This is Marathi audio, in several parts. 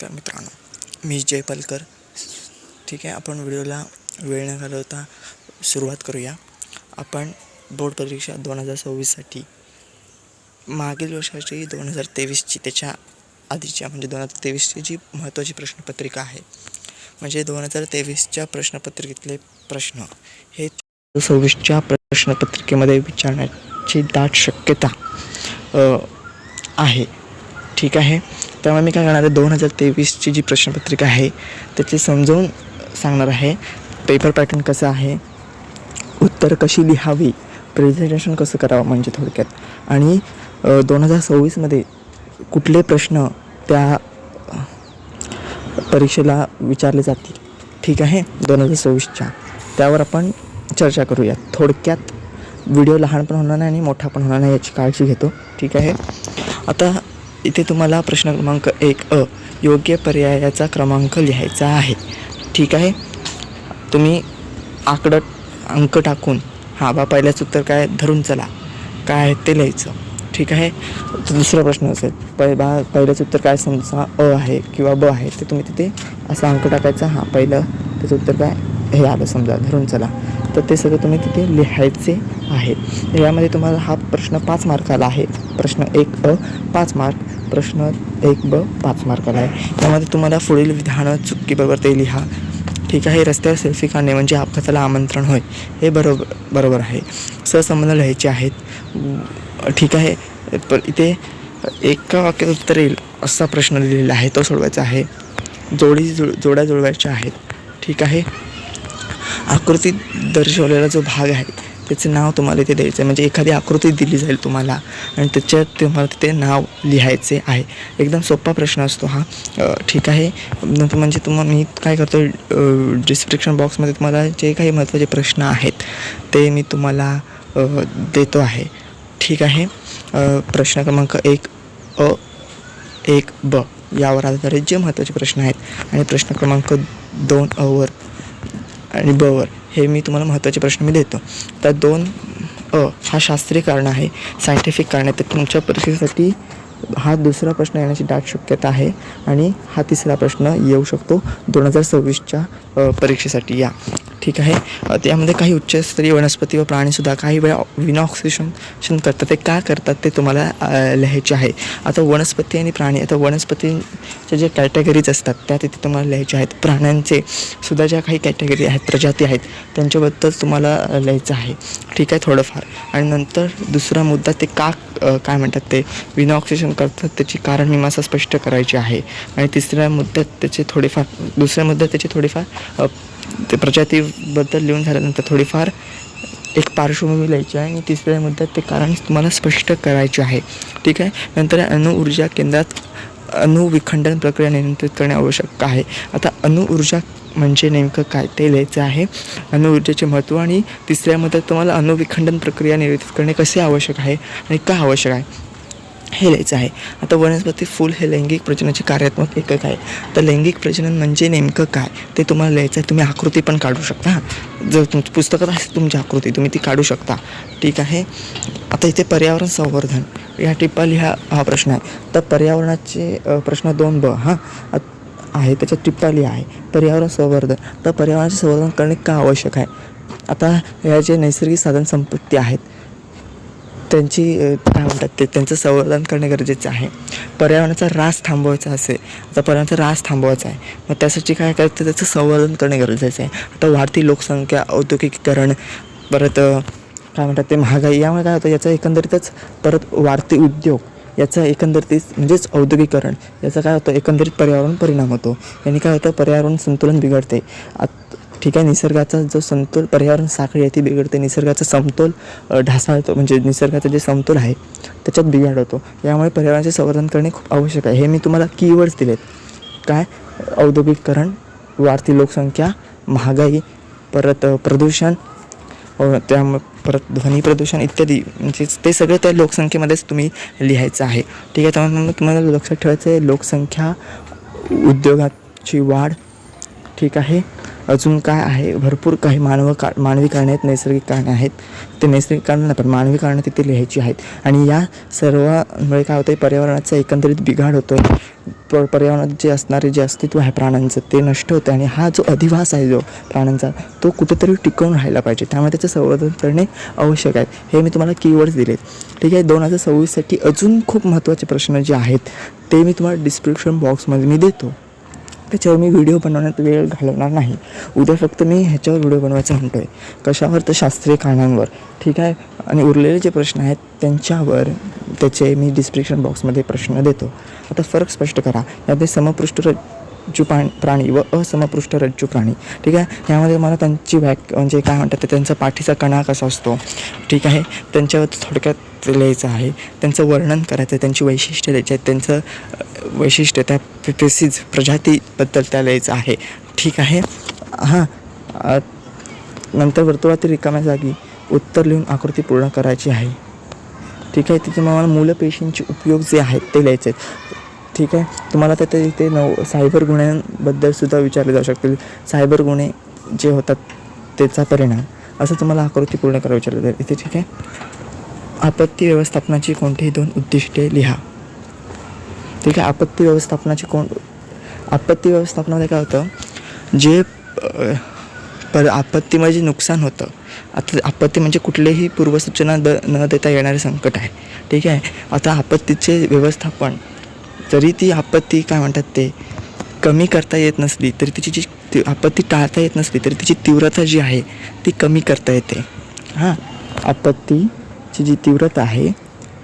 नमस्कार मित्रांनो, मी जय पालकर. ठीक आहे, आपण व्हिडिओला वेळ न घालवता सुरुवात करूया. आपण बोर्ड परीक्षा 2026साठी मागील वर्षाची 2023ची त्याच्या आधीच्या म्हणजे 2023ची जी महत्त्वाची प्रश्नपत्रिका आहे, म्हणजे 2023च्या प्रश्नपत्रिकेतले प्रश्न हे 2026च्या प्रश्नपत्रिकेमध्ये विचारण्याची दाट शक्यता आहे. ठीक आहे, त्यामुळे मी काय करणार आहे, 2023ची जी प्रश्नपत्रिका आहे त्याची समजावून सांगणार आहे. पेपर पॅटर्न कसं आहे, उत्तर कशी लिहावी, प्रेझेंटेशन कसं करावं म्हणजे थोडक्यात, आणि 2026मध्ये कुठले प्रश्न त्या परीक्षेला विचारले जातील. ठीक आहे, 2026च्या त्यावर आपण चर्चा करूया. थोडक्यात व्हिडिओ लहान पण होणार नाही आणि मोठा पण होणार नाही याची काळजी घेतो. ठीक आहे, आता इथे तुम्हाला प्रश्न क्रमांक 1 योग्य पर्यायाचा क्रमांक लिहायचा आहे. ठीक आहे, तुम्ही अंक टाकून पहिल्याच उत्तर काय धरून चला काय आहे ते लिहायचं. ठीक आहे, तर दुसरा प्रश्न असेल पहिल्याच उत्तर काय समजा आहे किंवा ब आहे, ते तुम्ही तिथे असा अंक टाकायचा. पहिलं त्याचं उत्तर काय हे आलं समजा धरून चला, तर ते सगळं तुम्ही तिथे लिहायचे आहे. यामध्ये तुम्हाला हा प्रश्न 5 मार्काला आहे. प्रश्न 1 5 मार्क, प्रश्न 1 5 मार्काला आहे. त्यामध्ये तुम्हाला पुढील विधानं चुकीबरोबर ते लिहा. ठीक आहे, रस्त्यावर सेल्फी काढणे म्हणजे अपघाताला आमंत्रण होय, हे बरोबर आहे. सहसंबंध लिहायचे आहेत. ठीक आहे, इथे एका वाक्यात उत्तर येईल असा प्रश्न लिहिलेला आहे, तो सोडवायचा आहे. जोड्या जुळवायच्या आहेत. ठीक आहे, आकृतीत दर्शवलेला जो भाग आहे त्याचं नाव तुम्हाला इथे द्यायचं आहे. म्हणजे एखादी आकृती दिली जाईल तुम्हाला आणि त्याच्यात तुम्हाला तिथे नाव लिहायचे आहे. एकदम सोपा प्रश्न असतो हा. ठीक आहे, म्हणजे मी काय करतो, डिस्क्रिप्शन बॉक्समध्ये तुम्हाला जे काही महत्त्वाचे प्रश्न आहेत ते मी तुम्हाला देतो आहे. ठीक आहे, प्रश्न क्रमांक 1 यावर आधारित जे महत्त्वाचे प्रश्न आहेत, आणि प्रश्न क्रमांक 2 वर आणि ब वर हे मी तुम्हाला महत्त्वाचे प्रश्न मी देतो. तर 2 हा शास्त्रीय कारण आहे, सायंटिफिक कारण आहे. तर तुमच्या परीक्षेसाठी हा दुसरा प्रश्न येण्याची दाट शक्यता आहे, आणि हा तिसरा प्रश्न येऊ शकतो 2026च्या परीक्षेसाठी या. ठीक आहे, त्यामध्ये काही उच्चस्तरीय वनस्पती व प्राणीसुद्धा काही वेळा विनॉक्सिडेशन करतात. ते का करतात ते तुम्हाला लिहायचे आहे. आता वनस्पती आणि प्राणी, आता वनस्पतींच्या जे कॅटेगरीज असतात त्या तिथे तुम्हाला लिहायच्या आहेत. प्राण्यांचे सुद्धा ज्या काही कॅटेगरी आहेत, प्रजाती आहेत, त्यांच्याबद्दल तुम्हाला लिहायचं आहे. ठीक आहे, थोडंफार. आणि नंतर दुसरा मुद्दा, ते काय म्हणतात ते विनॉक्सिडेशन करतात त्याची कारण मीमांसा स्पष्ट करायची आहे. आणि दुसऱ्या मुद्द्यात त्याचे थोडेफार ते प्रजातीबद्दल लिहून झाल्यानंतर थोडीफार एक पार्श्वभूमी लिहायची आहे, आणि तिसऱ्या मुद्द्यात ते कारण तुम्हाला स्पष्ट करायचे आहे. ठीक आहे, नंतर अणुऊर्जा केंद्रात अणुविखंडन प्रक्रिया नियंत्रित करणे आवश्यक आहे. आता अणुऊर्जा म्हणजे नेमकं काय ते लिहायचं आहे, अणुऊर्जेचे महत्त्व, आणि तिसऱ्या मुद्द्यात तुम्हाला अणुविखंडन प्रक्रिया नियंत्रित करणे कसे आवश्यक आहे आणि का आवश्यक आहे हे लिहायचं आहे. आता वनस्पती फूल हे लैंगिक प्रजननाचे कार्यात्मक एकक आहे. तर लैंगिक प्रजनन म्हणजे नेमकं काय ते तुम्हाला लिहायचं आहे. तुम्ही आकृती पण काढू शकता. जर तुमच्या पुस्तकात असेल तुमची आकृती, तुम्ही ती काढू शकता. ठीक आहे, आता इथे पर्यावरण संवर्धन या टिप्पा लिहा हा प्रश्न आहे. तर पर्यावरणाचे प्रश्न 2 आहे, त्याच्यात टिप्पा लिहा आहे पर्यावरण संवर्धन. तर पर्यावरणाचे संवर्धन करणे का आवश्यक आहे. आता या जे नैसर्गिक साधन संपत्ती आहेत त्यांची काय म्हणतात ते त्यांचं संवर्धन करणे गरजेचं आहे. पर्यावरणाचा ऱ्हास थांबवायचा असेल, आता पर्यावरणाचा ऱ्हास थांबवायचा आहे, मग त्यासाठी काय करायचं, त्याचं संवर्धन करणे गरजेचं आहे. आता वाढती लोकसंख्या, औद्योगिकीकरण, परत काय म्हणतात ते महागाई, यामुळे काय होतं, याचं एकंदरीतच परत वाढते उद्योग, याचं एकंदरीत म्हणजेच औद्योगिकरण, याचा काय होतं एकंदरीत पर्यावरण परिणाम होतो. यांनी काय होतं, पर्यावरण संतुलन बिघडते. ठीक आहे, निसर्गाचा जो समतोल, पर्यावरण साखळी आहे ती बिघडते, निसर्गाचा समतोल ढासळतो, म्हणजे निसर्गाचा जे समतोल आहे त्याच्यात बिघाड होतो. यामुळे पर्यावरणाचे संवर्धन करणे खूप आवश्यक आहे. हे मी तुम्हाला कीवर्ड्स दिलेत. काय, औद्योगिकरण, वाढती लोकसंख्या, महागाई, परत प्रदूषण, त्यामुळे परत ध्वनी प्रदूषण इत्यादी, म्हणजे ते सगळं त्या लोकसंख्येमध्येच तुम्ही लिहायचं आहे. ठीक आहे, त्यामुळे तुम्हाला लक्षात ठेवायचं आहे लोकसंख्या, उद्योगाची वाढ. ठीक आहे, अजून काय आहे, भरपूर काही मानवी कारणे आहेत, नैसर्गिक कारणे आहेत. ते नैसर्गिक कारणे नाही पण मानवी कारणे तिथे लिहायची आहेत. आणि या सर्वांमुळे काय होतं आहे, पर्यावरणाचा एकंदरीत बिघाड होतो आहे. पर्यावरणात जे अस्तित्व आहे प्राण्यांचं ते नष्ट होतं आणि हा जो अधिवास आहे जो प्राण्यांचा तो कुठेतरी टिकवून राहायला पाहिजे. त्यामुळे त्याचं संवर्धन करणे आवश्यक आहे. हे मी तुम्हाला कीवर्ड्स दिलेत. ठीक आहे. 2026साठी अजून खूप महत्त्वाचे प्रश्न जे आहेत ते मी तुम्हाला डिस्क्रिप्शन बॉक्समध्ये मी देतो. त्याच्यावर मी व्हिडिओ बनवण्यात वेळ घालवणार नाही. उद्या फक्त मी ह्याच्यावर व्हिडिओ बनवायचा म्हणतो आहे. कशावर? तर शास्त्रीय कारणांवर. ठीक आहे. आणि उरलेले जे प्रश्न आहेत त्यांच्यावर त्याचे मी डिस्क्रिप्शन बॉक्समध्ये प्रश्न देतो. आता फरक स्पष्ट करा. यामध्ये समपृष्ठ रज्जू प्राणी व असमपृष्ठ रज्जू प्राणी. ठीक आहे. यामध्ये मला त्यांची म्हणजे काय म्हणतात ते त्यांचा पाठीचा कणा कसा असतो. ठीक आहे. त्यांच्यावर थोडक्यात लिहायचं आहे. त्यांचं वर्णन करायचं आहे. त्यांची वैशिष्ट्य द्यायची आहेत. त्यांचं वैशिष्ट्य त्या स्पेसीज प्रजातीबद्दल त्या लिहायचं आहे. ठीक आहे. नंतर वर्तुळातील रिकाम्या जागी उत्तर लिहून आकृती पूर्ण करायची आहे. ठीक आहे. तिथे मला मूलपेशींचे उपयोग जे आहेत ते लिहायचे आहेत. ठीक आहे. तुम्हाला इथे सायबर गुन्ह्यांबद्दल सुद्धा विचारले जाऊ शकतील. सायबर गुन्हे जे होतात त्याचा परिणाम असं तुम्हाला आकृती पूर्ण करायला विचारलं जाईल इथे. ठीक आहे. आपत्ती व्यवस्थापनाची कोणतीही 2 उद्दिष्टे लिहा. ठीक आहे. आपत्ती व्यवस्थापनामध्ये काय होतं, जे आपत्तीमुळे जे नुकसान होतं. आता आपत्ती म्हणजे कुठलेही पूर्वसूचना न देता येणारे संकट आहे. ठीक आहे. आता आपत्तीचे व्यवस्थापन, जरी ती आपत्ती काय म्हणतात ते कमी करता येत नसली तरी तिची जी आपत्ती टाळता येत नसली तरी तिची तीव्रता जी आहे ती कमी करता येते. आपत्तीची जी तीव्रता आहे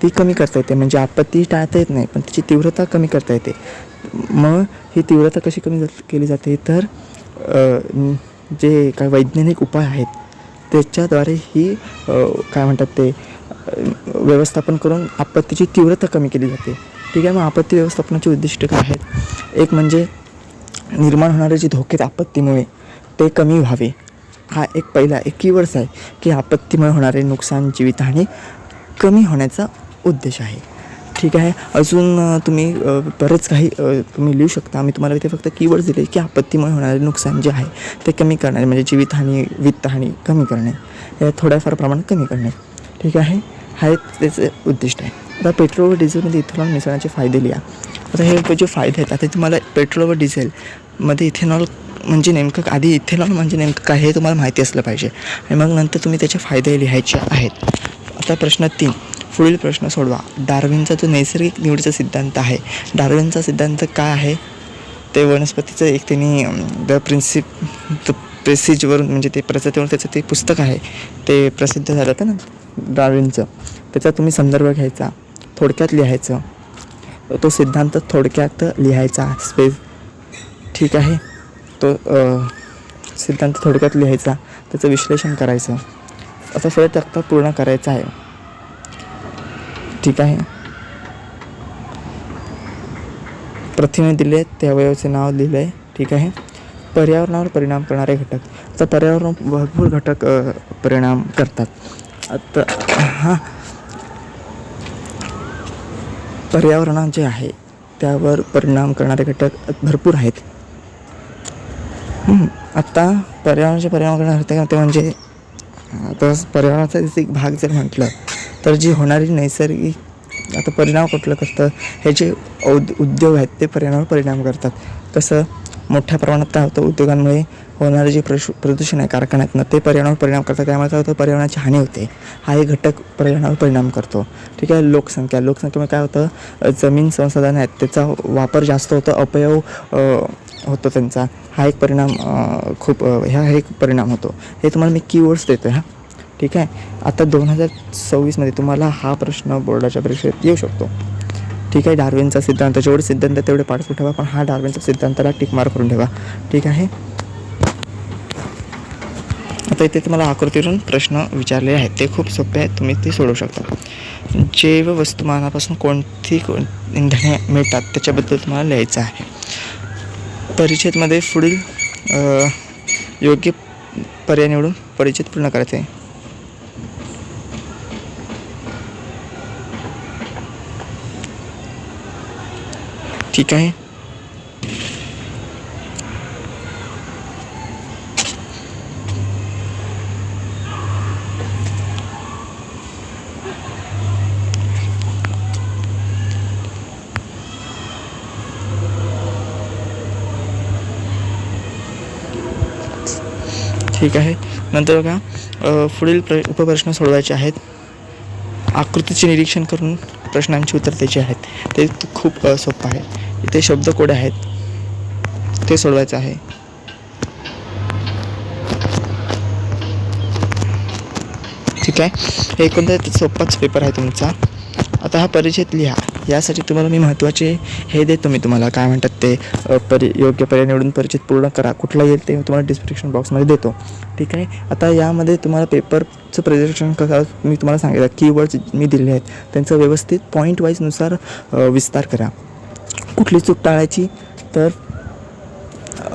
ती कमी करता येते. म्हणजे आपत्ती टाळता येत नाही पण तिची तीव्रता कमी करता येते. मग ही तीव्रता कशी कमी केली जाते तर जे काय वैज्ञानिक उपाय आहेत त्याच्याद्वारे ही काय म्हणतात ते व्यवस्थापन करून आपत्तीची तीव्रता कमी केली जाते. ठीक आहे. मग आपत्ती व्यवस्थापनाचे उद्दिष्ट काय आहेत? एक म्हणजे निर्माण होणारे जे धोके आपत्तीमुळे ते कमी व्हावे. हा एक कीवर्ड्स आहे की आपत्तीमुळे होणारे नुकसान, जीवितहानी कमी होण्याचा उद्देश आहे. ठीक आहे. अजून तुम्ही बरेच काही तुम्ही लिहू शकता. मी तुम्हाला इथे फक्त कीवर्ड्स दिले की आपत्तीमुळे होणारे नुकसान जे आहे ते कमी करणे, म्हणजे जीवितहानी, वित्तहानी कमी करणे, हे थोड्याफार प्रमाणात कमी करणे. ठीक आहे. हा त्याचे उद्दिष्ट आहे. आता पेट्रोल व डिझेलमध्ये इथेनॉल मिसळण्याचे फायदे लिहा. आता हे जे फायदे आहेत, आता तुम्हाला पेट्रोल व डिझेलमध्ये इथेनॉल म्हणजे नेमकं आधी इथेनॉल म्हणजे नेमकं काय हे तुम्हाला माहिती असलं पाहिजे आणि मग नंतर तुम्ही त्याचे फायदे लिहायचे आहेत. आता प्रश्न 3, पुढील प्रश्न सोडवा. डार्विनचा जो नैसर्गिक निवडीचा सिद्धांत आहे, डार्विनचा सिद्धांत काय आहे ते वनस्पतीचं एक त्यांनी द प्रेसिजवरून म्हणजे ते प्रजातीवरून त्याचं ते पुस्तक आहे ते प्रसिद्ध झालं होतं ना डार्विनचं. त्याचा तुम्ही संदर्भ घ्यायचा, थोडक्यात लिहायचं, तो सिद्धांत थोडक्यात लिहायचा ठीक आहे. तो सिद्धांत थोडक्यात लिहायचा, त्याचं विश्लेषण करायचं, असं सगळं तक्ता पूर्ण करायचा आहे. ठीक आहे. प्रथिने दिले, त्या अवयवाचे नाव लिहिलं आहे. ठीक आहे. पर्यावरणावर परिणाम करणारे घटक. तर पर्यावरण भरपूर घटक परिणाम करतात. आता पर्यावरणात जे आहे त्यावर परिणाम करणारे घटक भरपूर आहेत. आता पर्यावरणाचे परिणाम करणारे घटक ते म्हणजे आता पर्यावरणाचा एक भाग जर म्हटलं तर जी होणारी नैसर्गिक आता परिणाम कुठलं करतं, हे जे उद्योग आहेत ते पर्यावरणावर परिणाम करतात. कसं मोठ्या प्रमाणात काय होतं, उद्योगांमुळे होणारे जे प्रदूषण आहे कारखान्यातनं ते पर्यावरणावर परिणाम करतात. त्यामुळे काय होतं, पर्यावरणाची हानी होते. हा एक घटक पर्यावरणावर परिणाम करतो. ठीक आहे. लोकसंख्येमुळे काय होतं, जमीन संसाधन आहेत त्याचा वापर जास्त होतो, अपव्यय होतो त्यांचा. हा एक परिणाम ह्या एक परिणाम होतो. हे तुम्हाला मी कीवर्ड्स देतो आहे. ठीक आहे. आता 2026मध्ये तुम्हाला हा प्रश्न बोर्डाच्या परीक्षेत येऊ शकतो. ठीक आहे. डार्विनचा सिद्धांत, जेवढे सिद्धांत तेवढे पाठवून ठेवा, पण हा डार्विनचा सिद्धांताला टिक मार्क करून ठेवा. ठीक आहे. आता इथे तुम्हाला आकृतीवरून प्रश्न विचारले आहेत, ते खूप सोपे आहेत, तुम्ही ते सोडवू शकता. जैव वस्तुमानापासून कोणती इंधने मिळतात त्याच्याबद्दल तुम्हाला लिहायचं आहे. परिच्छेदमध्ये पुढील योग्य पर्याय निवडून परिच्छेद पूर्ण करायचे आहे. ठीक आहे. ठीक आहे. नंतर बघा पुढील उपप्रश्न सोडवायचे आहेत. आकृतीचे निरीक्षण करून प्रश्नांची उत्तर द्यायची आहेत. ते खूप सोपं आहे. इथे शब्दकोड आहेत, ते सोडवायचं आहे. ठीक आहे. हे कोणता सोपाच पेपर आहे तुमचा. आता हा परिचय लिहा. यासाठी तुम्हाला मी महत्त्वाचे हे देतो. मी तुम्हाला काय म्हणतात ते योग्य पर्याय निवडून परिचित पूर्ण करा. कुठला येईल ते तुम्हाला डिस्क्रिप्शन बॉक्समध्ये देतो. ठीक आहे. आता यामध्ये तुम्हाला पेपरचं प्रेझेंटेशन करा. मी तुम्हाला सांगितलं कीवर्ड्स मी दिले आहेत, त्यांचं व्यवस्थित पॉईंट वाईजनुसार विस्तार करा. कुठली चूक टाळायची तर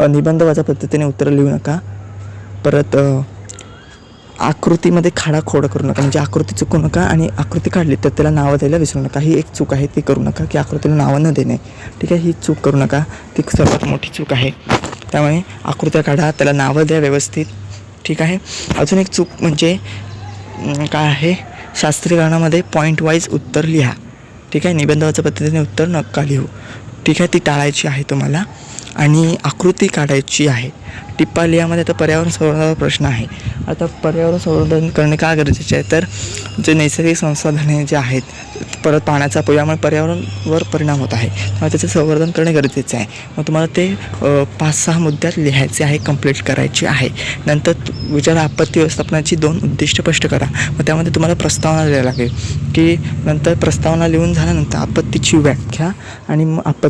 निबंधवाच्या पद्धतीने उत्तरं लिहू नका. परत आकृतीमध्ये खाडाखोड करू नका, म्हणजे आकृती चुकू नका. आणि आकृती काढली तर त्याला नावं द्यायला विसरू नका. ही एक चूक आहे, ती करू नका की आकृतीला नावं न देणे. ठीक आहे. ही चूक करू नका, ती सर्वात मोठी चूक आहे. त्यामुळे आकृत्या काढा, त्याला नावं द्या व्यवस्थित. ठीक आहे. अजून एक चूक म्हणजे काय आहे, शास्त्रीकरणामध्ये पॉईंट वाईज उत्तर लिहा. ठीक आहे. निबंधाच्या पद्धतीने उत्तर नका लिहू. ठीक आहे. ती टाळायची आहे तुम्हाला. आणि आकृती काढायची आहे. टिप्पा लिहामध्ये आता पर्यावरण संवर्धनाचा प्रश्न आहे. आता पर्यावरण संवर्धन करणे का गरजेचे आहे तर जे नैसर्गिक संसाधने जे आहेत, परत पाण्याचा यामुळे पर्यावरणावर परिणाम होत आहे, त्यामुळे त्याचं संवर्धन करणे गरजेचं आहे. मग तुम्हाला ते 5-6 मुद्द्यात लिहायचे आहे, कंप्लीट करायचे आहे. नंतर विचार आपत्ती व्यवस्थापनाची 2 उद्दिष्ट स्पष्ट करा. मग त्यामध्ये तुम्हाला प्रस्तावना लिहायला लागेल की नंतर प्रस्तावना लिहून झाल्यानंतर आपत्तीची व्याख्या आणि मग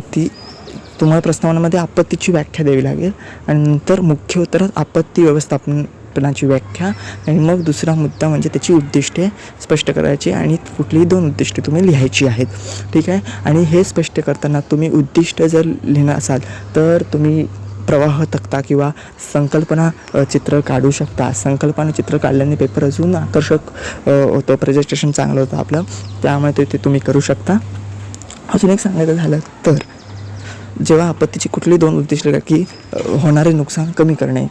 तुम्हाला प्रस्तावनामध्ये आपत्तीची व्याख्या द्यावी लागेल. आणि नंतर मुख्य उत्तरात आपत्ती व्यवस्थापनाची व्याख्या आणि मग दुसरा मुद्दा म्हणजे त्याची उद्दिष्टे स्पष्ट करायची आणि कुठलीही 2 उद्दिष्टे तुम्ही लिहायची आहेत. ठीक आहे. आणि हे स्पष्ट करताना तुम्ही उद्दिष्ट जर लिहिणार असाल तर तुम्ही प्रवाह तक्ता किंवा संकल्पना चित्र काढू शकता. संकल्पना चित्र काढल्याने पेपर अजून आकर्षक होतं, प्रेझेंटेशन चांगलं होतं आपलं. त्यामुळे ते तुम्ही करू शकता. अजून एक सांगायचं झालं तर जेव्हा आपत्तीची कुठली 2 उद्दिष्टे की होणारे नुकसान कमी करणे.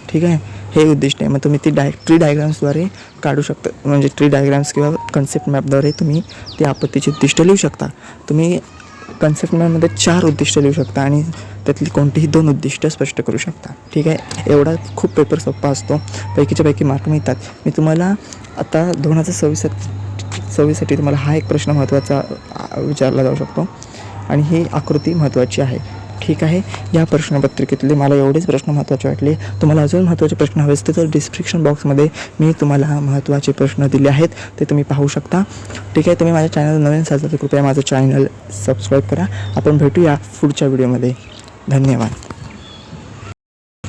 ठीक आहे. हे उद्दिष्ट आहे. मग तुम्ही ती ट्री डायग्राम्सद्वारे काढू शकता, म्हणजे ट्री डायग्राम्स किंवा कन्सेप्ट मॅपद्वारे तुम्ही ती आपत्तीची उद्दिष्ट लिहू शकता. तुम्ही कन्सेप्ट मॅपमध्ये 4 उद्दिष्ट लिहू शकता आणि त्यातली कोणतीही 2 उद्दिष्ट स्पष्ट करू शकता. ठीक आहे. एवढा खूप पेपर सोपा असतो, पैकीच्या पैकी मार्क मिळतात. मी तुम्हाला आता 2026साठी तुम्हाला हा एक प्रश्न महत्त्वाचा विचारला जाऊ शकतो आणि ही आकृती महत्त्वाची आहे. ठीक आहे. या प्रश्नपत्रिकेतले मला एवढेच प्रश्न महत्त्वाचे वाटले. तुम्हाला अजून महत्त्वाचे प्रश्न हवे असते तर डिस्क्रिप्शन बॉक्समध्ये मी तुम्हाला महत्त्वाचे प्रश्न दिले आहेत, ते तुम्ही पाहू शकता. ठीक आहे. तुम्ही माझ्या चॅनल नवीन असाल तर कृपया माझं चॅनल सबस्क्राईब करा. आपण भेटूया पुढच्या व्हिडिओमध्ये. धन्यवाद.